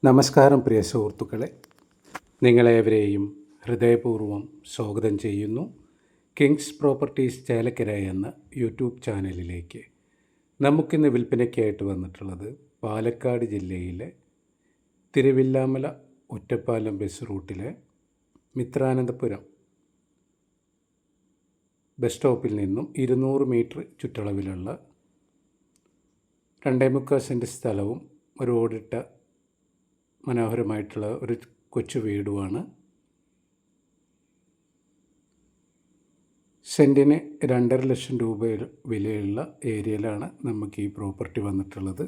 നമസ്കാരം പ്രിയ സുഹൃത്തുക്കളെ, നിങ്ങളേവരെയും ഹൃദയപൂർവ്വം സ്വാഗതം ചെയ്യുന്നു കിങ്സ് പ്രോപ്പർട്ടീസ് ചേലക്കര എന്ന യൂട്യൂബ് ചാനലിലേക്ക്. നമുക്കിന്ന് വിൽപ്പനയ്ക്കായിട്ട് വന്നിട്ടുള്ളത് പാലക്കാട് ജില്ലയിലെ തിരുവില്ലാമല ഒറ്റപ്പാലം ബസ് റൂട്ടിലെ മിത്രാനന്തപുരം ബസ് സ്റ്റോപ്പിൽ നിന്നും 200 മീറ്റർ ചുറ്റളവിലുള്ള 2.25 സെൻറ്റ് സ്ഥലവും ഒരു ഓടിട്ട മനോഹരമായിട്ടുള്ള ഒരു കൊച്ചു വീടുമാണ്. സെൻറ്റിന് 2.5 ലക്ഷം രൂപ വിലയുള്ള ഏരിയയിലാണ് നമുക്ക് ഈ പ്രോപ്പർട്ടി വന്നിട്ടുള്ളത്.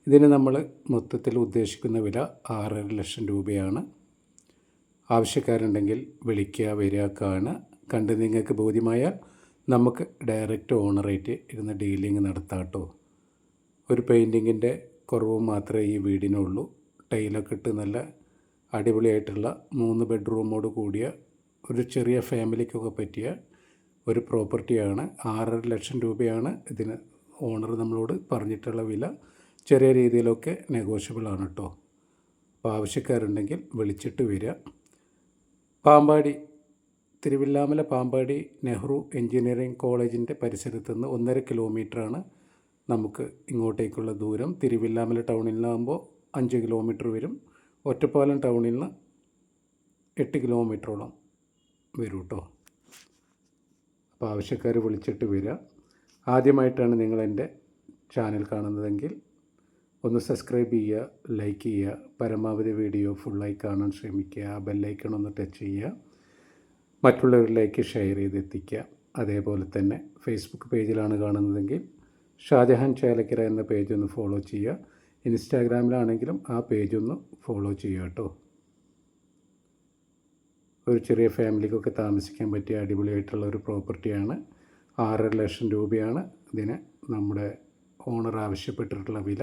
ഇതിന് നമ്മൾ മൊത്തത്തിൽ ഉദ്ദേശിക്കുന്ന വില 6.5 ലക്ഷം രൂപയാണ്. ആവശ്യക്കാരുണ്ടെങ്കിൽ വിളിക്കുക, വരിക, കാണുക. കണ്ട് നിങ്ങൾക്ക് ബോധ്യമായാൽ നമുക്ക് ഡയറക്റ്റ് ഓണറായിട്ട് ഇരുന്ന് ഡീലിംഗ് നടത്താം കേട്ടോ. ഒരു പെയിൻറ്റിങ്ങിൻ്റെ കുറവ് മാത്രമേ ഈ വീടിനുള്ളൂ. ടൈലൊക്കെ ഇട്ട് നല്ല അടിപൊളിയായിട്ടുള്ള 3 ബെഡ്റൂമോട് കൂടിയ ഒരു ചെറിയ ഫാമിലിക്കൊക്കെ പറ്റിയ ഒരു പ്രോപ്പർട്ടിയാണ്. 6.5 ലക്ഷം രൂപയാണ് ഇതിന് ഓണർ നമ്മളോട് പറഞ്ഞിട്ടുള്ള വില. ചെറിയ രീതിയിലൊക്കെ നെഗോഷ്യബിൾ ആണ് കേട്ടോ. അപ്പോൾ ആവശ്യക്കാരുണ്ടെങ്കിൽ വിളിച്ചിട്ട് വരിക. പാമ്പാടി, തിരുവില്ലാമല പാമ്പാടി നെഹ്റു എൻജിനീയറിംഗ് കോളേജിൻ്റെ പരിസരത്ത് നിന്ന് 1.5 കിലോമീറ്ററാണ് നമുക്ക് ഇങ്ങോട്ടേക്കുള്ള ദൂരം. തിരുവില്ലാമല ടൗണിൽ നിന്നാകുമ്പോൾ 5 കിലോമീറ്റർ വരും. ഒറ്റപ്പാലം ടൗണിൽ നിന്ന് 8 കിലോമീറ്ററോളം വരും കേട്ടോ. അപ്പോൾ ആവശ്യക്കാർ വിളിച്ചിട്ട് വരിക. ആദ്യമായിട്ടാണ് നിങ്ങളെൻ്റെ ചാനൽ കാണുന്നതെങ്കിൽ ഒന്ന് സബ്സ്ക്രൈബ് ചെയ്യുക, ലൈക്ക് ചെയ്യുക, പരമാവധി വീഡിയോ ഫുള്ളായി കാണാൻ ശ്രമിക്കുക. ബെല്ലൈക്കൺ ഒന്ന് ടച്ച് ചെയ്യുക, മറ്റുള്ളവരിലേക്ക് ഷെയർ ചെയ്തെത്തിക്കുക. അതേപോലെ തന്നെ ഫേസ്ബുക്ക് പേജിലാണ് കാണുന്നതെങ്കിൽ ഷാജഹാൻ ചേലക്കര എന്ന പേജ് ഒന്ന് ഫോളോ ചെയ്യുക. ഇൻസ്റ്റാഗ്രാമിലാണെങ്കിലും ആ പേജൊന്ന് ഫോളോ ചെയ്യുക കേട്ടോ. ഒരു ചെറിയ ഫാമിലിക്കൊക്കെ താമസിക്കാൻ പറ്റിയ അടിപൊളിയായിട്ടുള്ള ഒരു പ്രോപ്പർട്ടിയാണ്. 6.5 ലക്ഷം രൂപയാണ് ഇതിന് നമ്മുടെ ഓണർ ആവശ്യപ്പെട്ടിട്ടുള്ള വില.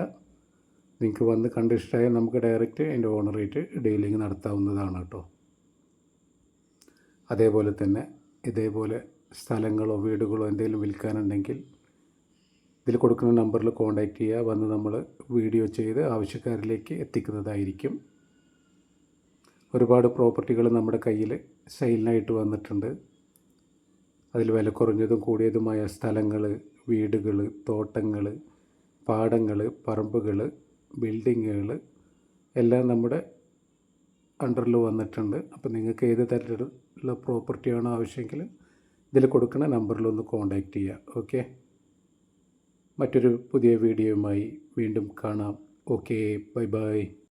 നിങ്ങൾക്ക് വന്ന് കണ്ടിഷ്ടമായാൽ നമുക്ക് ഡയറക്റ്റ് അതിൻ്റെ ഓണറായിട്ട് ഡീലിംഗ് നടത്താവുന്നതാണ് കേട്ടോ. അതേപോലെ തന്നെ ഇതേപോലെ സ്ഥലങ്ങളോ വീടുകളോ എന്തെങ്കിലും വിൽക്കാനുണ്ടെങ്കിൽ ഇതിൽ കൊടുക്കുന്ന നമ്പറിൽ കോൺടാക്റ്റ് ചെയ്യുക. വന്ന് നമ്മൾ വീഡിയോ ചെയ്ത് ആവശ്യക്കാരിലേക്ക് എത്തിക്കുന്നതായിരിക്കും. ഒരുപാട് പ്രോപ്പർട്ടികൾ നമ്മുടെ കയ്യിൽ സെയിലിനായിട്ട് വന്നിട്ടുണ്ട്. അതിൽ വില കുറഞ്ഞതും കൂടിയതുമായ സ്ഥലങ്ങൾ, വീടുകൾ, തോട്ടങ്ങൾ, പാടങ്ങൾ, പറമ്പുകൾ, ബിൽഡിങ്ങുകൾ എല്ലാം നമ്മുടെ അണ്ടറിൽ വന്നിട്ടുണ്ട്. അപ്പോൾ നിങ്ങൾക്ക് ഏത് തരത്തിലുള്ള പ്രോപ്പർട്ടിയാണോ ആവശ്യമെങ്കിൽ ഇതിൽ കൊടുക്കുന്ന നമ്പറിലൊന്ന് കോൺടാക്റ്റ് ചെയ്യുക. ഓക്കെ, മറ്റൊരു പുതിയ വീഡിയോയുമായി വീണ്ടും കാണാം. Okay, bye bye.